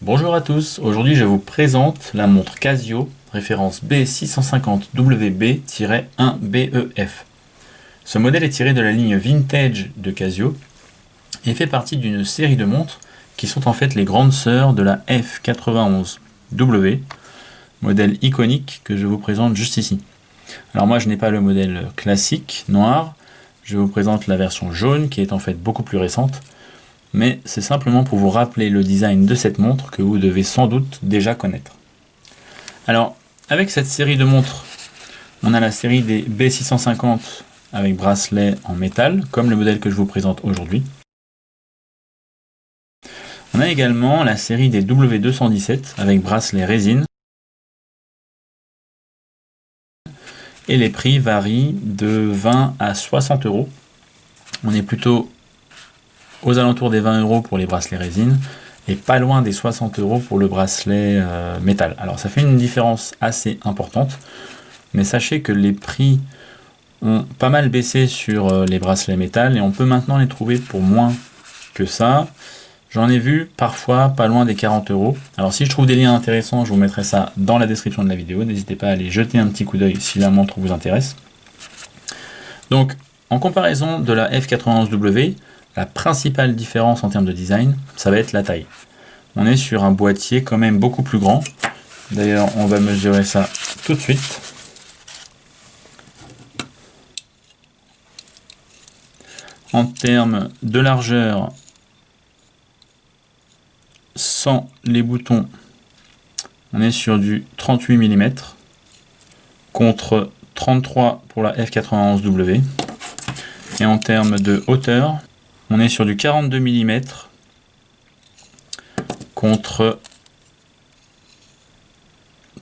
Bonjour à tous, aujourd'hui je vous présente la montre Casio, référence B650WB-1BEF. Ce modèle est tiré de la ligne Vintage de Casio et fait partie d'une série de montres qui sont en fait les grandes sœurs de la F91W, modèle iconique que je vous présente juste ici. Alors moi je n'ai pas le modèle classique noir, je vous présente la version jaune qui est en fait beaucoup plus récente. Mais c'est simplement pour vous rappeler le design de cette montre que vous devez sans doute déjà connaître. Alors, avec cette série de montres, on a la série des B650 avec bracelet en métal, comme le modèle que je vous présente aujourd'hui. On a également la série des W217 avec bracelet résine. Et les prix varient de 20 à 60 euros. On est plutôt aux alentours des 20 euros pour les bracelets résine et pas loin des 60 euros pour le bracelet métal. Alors ça fait une différence assez importante, mais sachez que les prix ont pas mal baissé sur les bracelets métal et on peut maintenant les trouver pour moins que ça. J'en ai vu parfois pas loin des 40 euros. Alors si je trouve des liens intéressants, je vous mettrai ça dans la description de la vidéo. N'hésitez pas à aller jeter un petit coup d'œil si la montre vous intéresse. Donc en comparaison de la F91W, la principale différence en termes de design, ça va être la taille. On est sur un boîtier quand même beaucoup plus grand. D'ailleurs, on va mesurer ça tout de suite. En termes de largeur, sans les boutons, on est sur du 38 mm contre 33 pour la F91W. Et en termes de hauteur, on est sur du 42 mm contre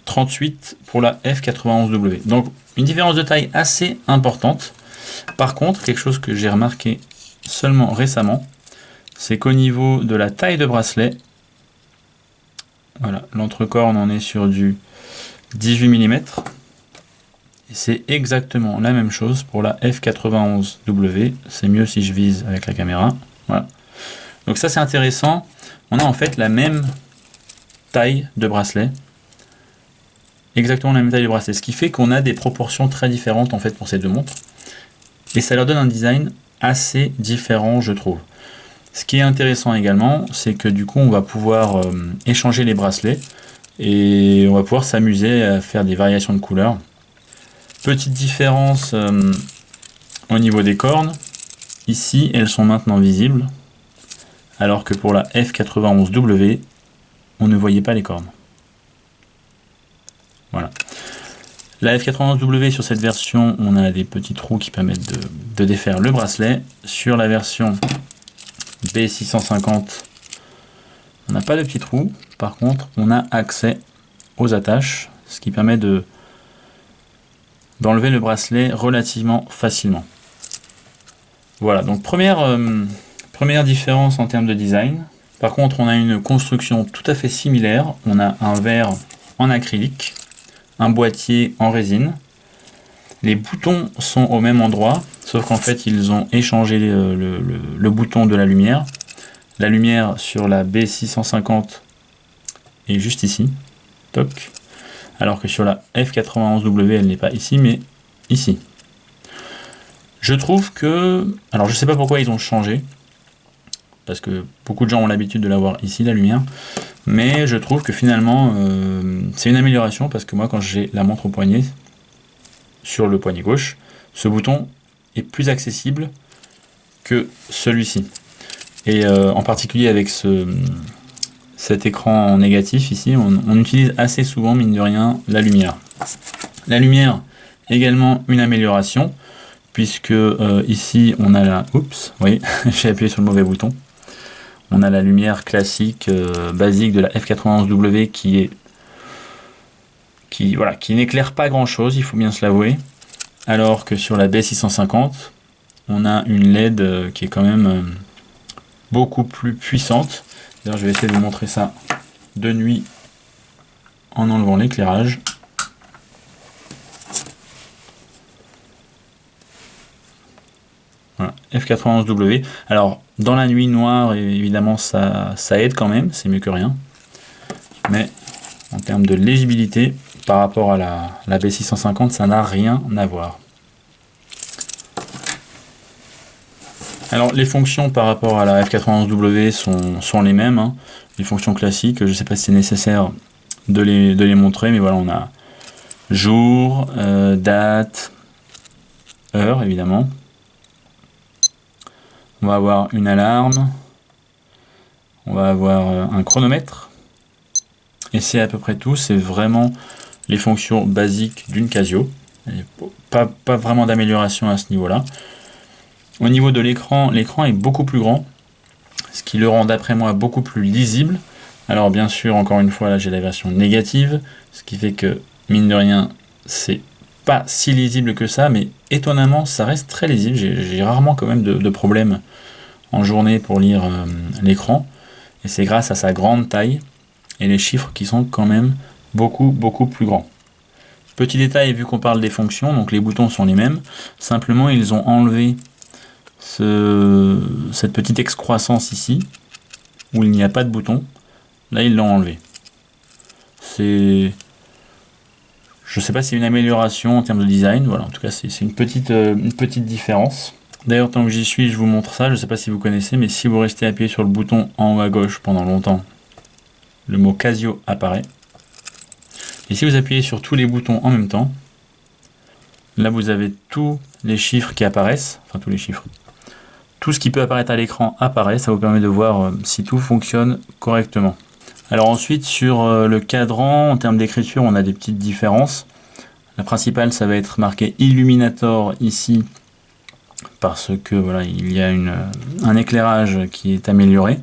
38 pour la F91W. Donc une différence de taille assez importante. Par contre, quelque chose que j'ai remarqué seulement récemment, c'est qu'au niveau de la taille de bracelet, voilà, l'entrecorne on est sur du 18 mm. Et c'est exactement la même chose pour la F91W. C'est mieux si je vise avec la caméra. Voilà. Donc ça c'est intéressant. On a en fait la même taille de bracelet. Exactement la même taille de bracelet. Ce qui fait qu'on a des proportions très différentes en fait pour ces deux montres. Et ça leur donne un design assez différent, je trouve. Ce qui est intéressant également, c'est que du coup on va pouvoir échanger les bracelets. Et on va pouvoir s'amuser à faire des variations de couleurs. Petite différence au niveau des cornes. Ici, elles sont maintenant visibles. Alors que pour la F91W, on ne voyait pas les cornes. Voilà. La F91W, sur cette version, on a des petits trous qui permettent de défaire le bracelet. Sur la version B650, on n'a pas de petits trous. Par contre, on a accès aux attaches, ce qui permet d'enlever le bracelet relativement facilement. Voilà, donc première différence en termes de design. Par contre, on a une construction tout à fait similaire. On a un verre en acrylique, un boîtier en résine. Les boutons sont au même endroit, sauf qu'en fait, ils ont échangé le bouton de la lumière. La lumière sur la B650 est juste ici. Toc. Alors que sur la F91W, elle n'est pas ici, mais ici. Je trouve que... Alors, je ne sais pas pourquoi ils ont changé, parce que beaucoup de gens ont l'habitude de l'avoir ici, la lumière, mais je trouve que finalement, c'est une amélioration, parce que moi, quand j'ai la montre au poignet, sur le poignet gauche, ce bouton est plus accessible que celui-ci. Et en particulier avec cet écran négatif ici, on utilise assez souvent, mine de rien, la lumière. La lumière, également une amélioration, puisque ici on a la... Oups, oui, j'ai appuyé sur le mauvais bouton. On a la lumière classique, basique de la F91W qui n'éclaire pas grand chose, il faut bien se l'avouer. Alors que sur la B650, on a une LED qui est quand même beaucoup plus puissante. D'ailleurs, je vais essayer de vous montrer ça de nuit en enlevant l'éclairage. Voilà, F91W. Alors, dans la nuit noire, évidemment, ça aide quand même, c'est mieux que rien. mais en termes de légibilité, par rapport à la B650, ça n'a rien à voir. Alors les fonctions par rapport à la F91W sont les mêmes, hein. Les fonctions classiques, je ne sais pas si c'est nécessaire de les montrer, mais voilà, on a jour, date, heure évidemment. On va avoir une alarme, on va avoir un chronomètre, et c'est à peu près tout. C'est vraiment les fonctions basiques d'une Casio, pas vraiment d'amélioration à ce niveau-là. Au niveau de l'écran, l'écran est beaucoup plus grand, ce qui le rend d'après moi beaucoup plus lisible. Alors bien sûr, encore une fois, là j'ai la version négative, ce qui fait que, mine de rien, c'est pas si lisible que ça, mais étonnamment, ça reste très lisible. J'ai rarement quand même de problèmes en journée pour lire l'écran, et c'est grâce à sa grande taille et les chiffres qui sont quand même beaucoup plus grands. Petit détail, vu qu'on parle des fonctions, donc les boutons sont les mêmes, simplement ils ont enlevé cette petite excroissance ici, où il n'y a pas de bouton. Là, ils l'ont enlevé. Je sais pas si c'est une amélioration en termes de design. Voilà, en tout cas, c'est une petite différence. D'ailleurs, tant que j'y suis, je vous montre ça. Je ne sais pas si vous connaissez, mais si vous restez appuyé sur le bouton en haut à gauche pendant longtemps, le mot Casio apparaît. Et si vous appuyez sur tous les boutons en même temps, là, vous avez tous les chiffres qui apparaissent. Enfin, tous les chiffres. Tout ce qui peut apparaître à l'écran apparaît, ça vous permet de voir si tout fonctionne correctement. Alors ensuite, sur le cadran, en termes d'écriture, on a des petites différences. La principale, ça va être marqué Illuminator ici, parce que voilà, il y a un éclairage qui est amélioré.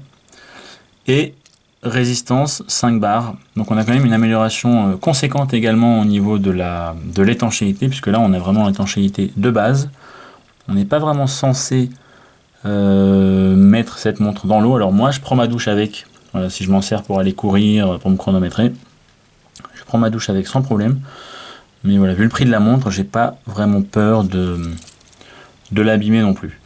Et résistance 5 bars. Donc on a quand même une amélioration conséquente également au niveau de l'étanchéité, puisque là on a vraiment l'étanchéité de base. On n'est pas vraiment censé mettre cette montre dans l'eau. Alors moi je prends ma douche avec, voilà, si je m'en sers pour aller courir, pour me chronométrer, je prends ma douche avec sans problème. Mais voilà, vu le prix de la montre, j'ai pas vraiment peur de l'abîmer non plus.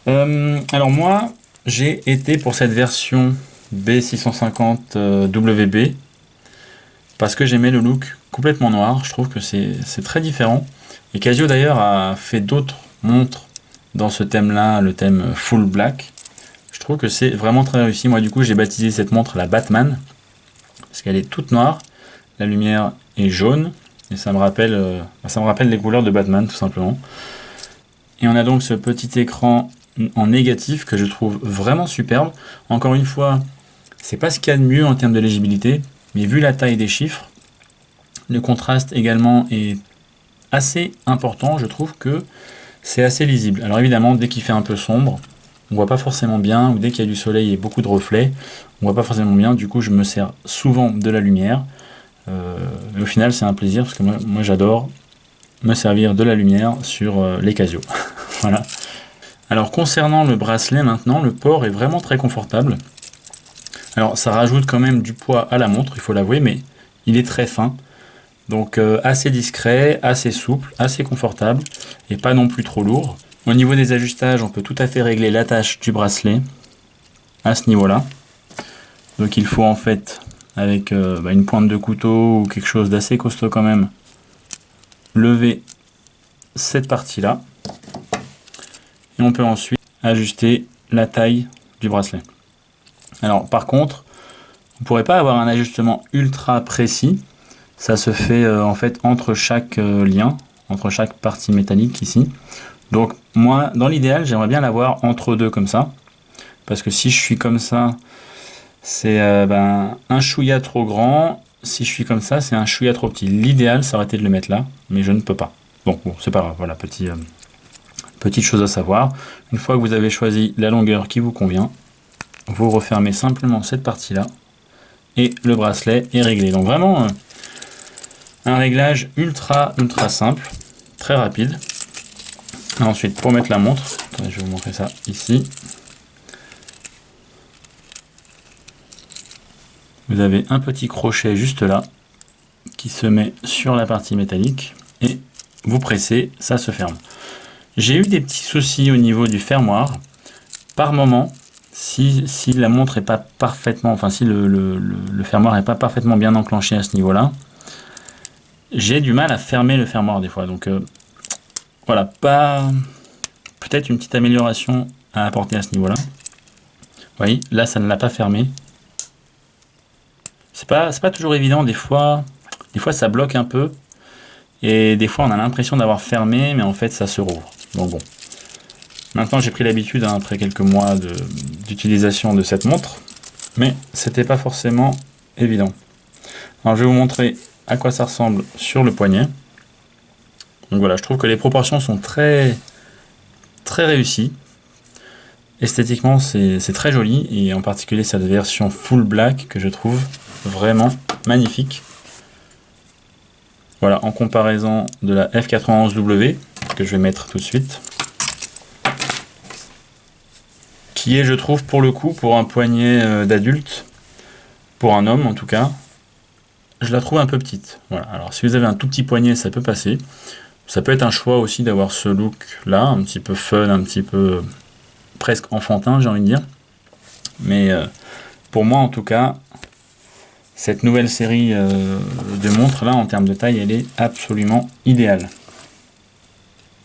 Alors moi j'ai été pour cette version B650 WB parce que j'aimais le look complètement noir. Je trouve que c'est très différent, et Casio d'ailleurs a fait d'autres montres dans ce thème-là, le thème full black. Je trouve que c'est vraiment très réussi. Moi, du coup, j'ai baptisé cette montre la Batman, parce qu'elle est toute noire, la lumière est jaune, et ça me rappelle les couleurs de Batman, tout simplement. Et on a donc ce petit écran en négatif que je trouve vraiment superbe. Encore une fois, c'est pas ce qu'il y a de mieux en termes de légibilité, mais vu la taille des chiffres, le contraste également est assez important. Je trouve que c'est assez lisible. Alors évidemment, dès qu'il fait un peu sombre, on voit pas forcément bien, ou dès qu'il y a du soleil et beaucoup de reflets, on voit pas forcément bien. Du coup, je me sers souvent de la lumière. Et au final, c'est un plaisir, parce que moi j'adore me servir de la lumière sur les Casio. Voilà. Alors concernant le bracelet maintenant, le port est vraiment très confortable. Alors ça rajoute quand même du poids à la montre, il faut l'avouer, mais il est très fin. Donc assez discret, assez souple, assez confortable, et pas non plus trop lourd. Au niveau des ajustages, on peut tout à fait régler l'attache du bracelet à ce niveau-là. Donc il faut en fait, avec une pointe de couteau ou quelque chose d'assez costaud quand même, lever cette partie-là. Et on peut ensuite ajuster la taille du bracelet. Alors par contre, vous ne pourrez pas avoir un ajustement ultra précis. Ça se fait en fait entre chaque lien, entre chaque partie métallique ici. Donc moi, dans l'idéal, j'aimerais bien l'avoir entre deux comme ça. Parce que si je suis comme ça, c'est un chouïa trop grand. Si je suis comme ça, c'est un chouïa trop petit. L'idéal, ça aurait été de le mettre là, mais je ne peux pas. Donc bon, c'est pas grave, voilà, petite chose à savoir. Une fois que vous avez choisi la longueur qui vous convient, vous refermez simplement cette partie-là et le bracelet est réglé. Donc vraiment un réglage ultra simple, très rapide. Ensuite, pour mettre la montre, attendez, je vais vous montrer ça ici. Vous avez un petit crochet juste là qui se met sur la partie métallique et vous pressez, ça se ferme. J'ai eu des petits soucis au niveau du fermoir. Par moment, si la montre est pas parfaitement, enfin si le fermoir est pas parfaitement bien enclenché à ce niveau-là, j'ai du mal à fermer le fermoir des fois. Donc voilà, peut-être une petite amélioration à apporter à ce niveau-là. Vous voyez, là ça ne l'a pas fermé. C'est pas toujours évident, des fois ça bloque un peu, et des fois on a l'impression d'avoir fermé, mais en fait ça se rouvre. Donc bon. Maintenant j'ai pris l'habitude, hein, après quelques mois d'utilisation de cette montre, mais c'était pas forcément évident. Alors je vais vous montrer à quoi ça ressemble sur le poignet. Donc voilà, je trouve que les proportions sont très réussies. Esthétiquement c'est très joli, et en particulier cette version full black que je trouve vraiment magnifique. Voilà, en comparaison de la F91W, que je vais mettre tout de suite, qui est, je trouve, pour le coup, pour un poignet d'adulte, pour un homme en tout cas, je la trouve un peu petite. Voilà. Alors si vous avez un tout petit poignet, ça peut passer. Ça peut être un choix aussi d'avoir ce look là, un petit peu fun, un petit peu presque enfantin, j'ai envie de dire. Mais pour moi en tout cas, cette nouvelle série de montres là, en termes de taille, elle est absolument idéale.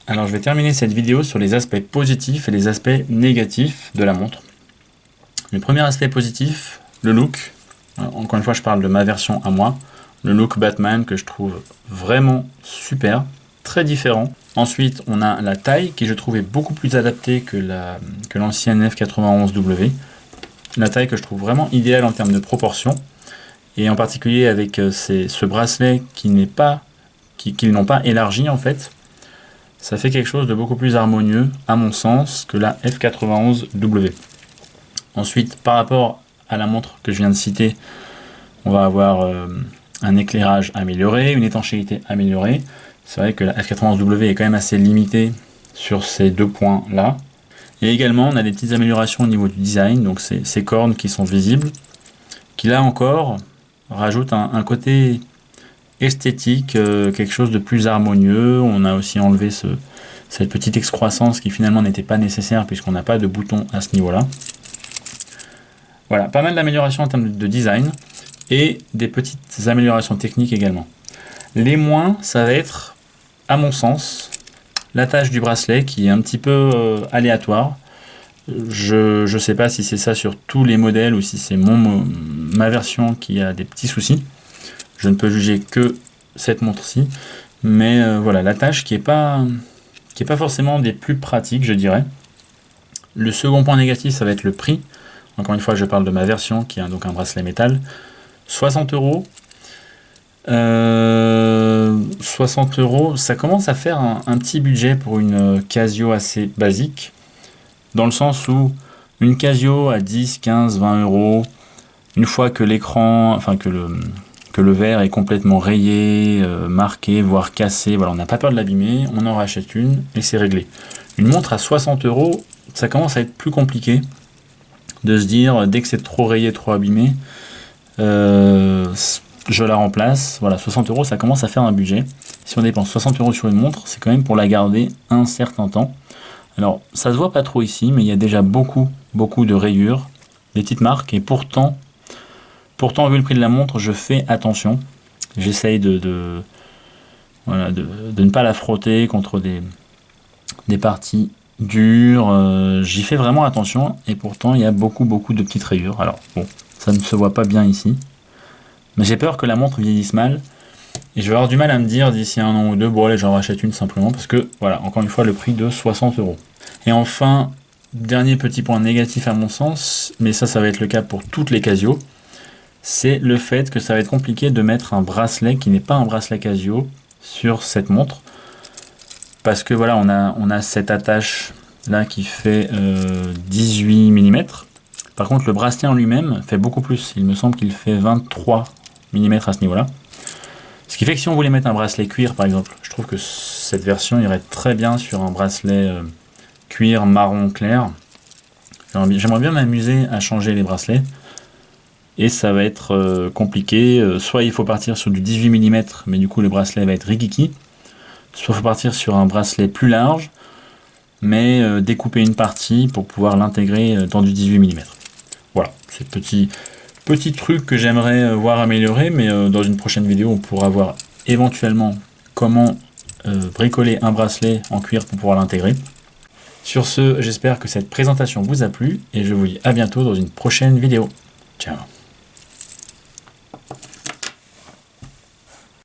Alors je vais terminer cette vidéo sur les aspects positifs et les aspects négatifs de la montre. Le premier aspect positif, le look. Encore une fois, je parle de ma version à moi. Le look Batman que je trouve vraiment super, très différent. Ensuite, on a la taille qui je trouve est beaucoup plus adaptée que l'ancienne F91W. La taille que je trouve vraiment idéale en termes de proportion. Et en particulier avec ce bracelet qu'ils n'ont pas élargi en fait. Ça fait quelque chose de beaucoup plus harmonieux, à mon sens, que la F91W. Ensuite, par rapport à la montre que je viens de citer, on va avoir un éclairage amélioré, une étanchéité améliorée. C'est vrai que la F91W est quand même assez limitée sur ces deux points-là. Et également, on a des petites améliorations au niveau du design, donc ces cornes qui sont visibles, qui là encore rajoutent un côté esthétique, quelque chose de plus harmonieux. On a aussi enlevé cette petite excroissance qui finalement n'était pas nécessaire puisqu'on n'a pas de bouton à ce niveau-là. Voilà, pas mal d'améliorations en termes de design et des petites améliorations techniques également. Les moins, ça va être, à mon sens, l'attache du bracelet qui est un petit peu aléatoire. Je ne sais pas si c'est ça sur tous les modèles ou si c'est ma version qui a des petits soucis. Je ne peux juger que cette montre-ci, mais voilà, l'attache qui est pas forcément des plus pratiques, je dirais. Le second point négatif, ça va être le prix. Encore une fois, je parle de ma version qui a donc un bracelet métal. 60 €. 60 €, ça commence à faire un petit budget pour une Casio assez basique, dans le sens où une Casio à 10, 15, 20 €, une fois que l'écran, enfin que le verre est complètement rayé, marqué, voire cassé, voilà, on n'a pas peur de l'abîmer, on en rachète une et c'est réglé. Une montre à 60 €, ça commence à être plus compliqué de se dire, dès que c'est trop rayé, trop abîmé, je la remplace. Voilà, 60 €, ça commence à faire un budget. Si on dépense 60 € sur une montre, c'est quand même pour la garder un certain temps. Alors, ça se voit pas trop ici, mais il y a déjà beaucoup de rayures, des petites marques, et pourtant, vu le prix de la montre, je fais attention. J'essaye de ne pas la frotter contre des parties dures. J'y fais vraiment attention, et pourtant, il y a beaucoup de petites rayures. Alors, bon, ça ne se voit pas bien ici. Mais j'ai peur que la montre vieillisse mal, et je vais avoir du mal à me dire d'ici un an ou deux, bon allez, j'en rachète une simplement, parce que, voilà, encore une fois, le prix de 60 €. Et enfin, dernier petit point négatif à mon sens, mais ça va être le cas pour toutes les Casio, c'est le fait que ça va être compliqué de mettre un bracelet qui n'est pas un bracelet Casio sur cette montre, parce que voilà, on a cette attache là qui fait 18 mm. Par contre, le bracelet en lui-même fait beaucoup plus. Il me semble qu'il fait 23 mm à ce niveau-là. Ce qui fait que si on voulait mettre un bracelet cuir, par exemple, je trouve que cette version irait très bien sur un bracelet cuir marron clair. J'aimerais bien m'amuser à changer les bracelets. Et ça va être compliqué. Soit il faut partir sur du 18 mm, mais du coup le bracelet va être rikiki. Soit il faut partir sur un bracelet plus large. mais découper une partie pour pouvoir l'intégrer dans du 18 mm. Voilà, c'est petit truc que j'aimerais voir améliorer, mais dans une prochaine vidéo, on pourra voir éventuellement comment bricoler un bracelet en cuir pour pouvoir l'intégrer. Sur ce, j'espère que cette présentation vous a plu et je vous dis à bientôt dans une prochaine vidéo. Ciao.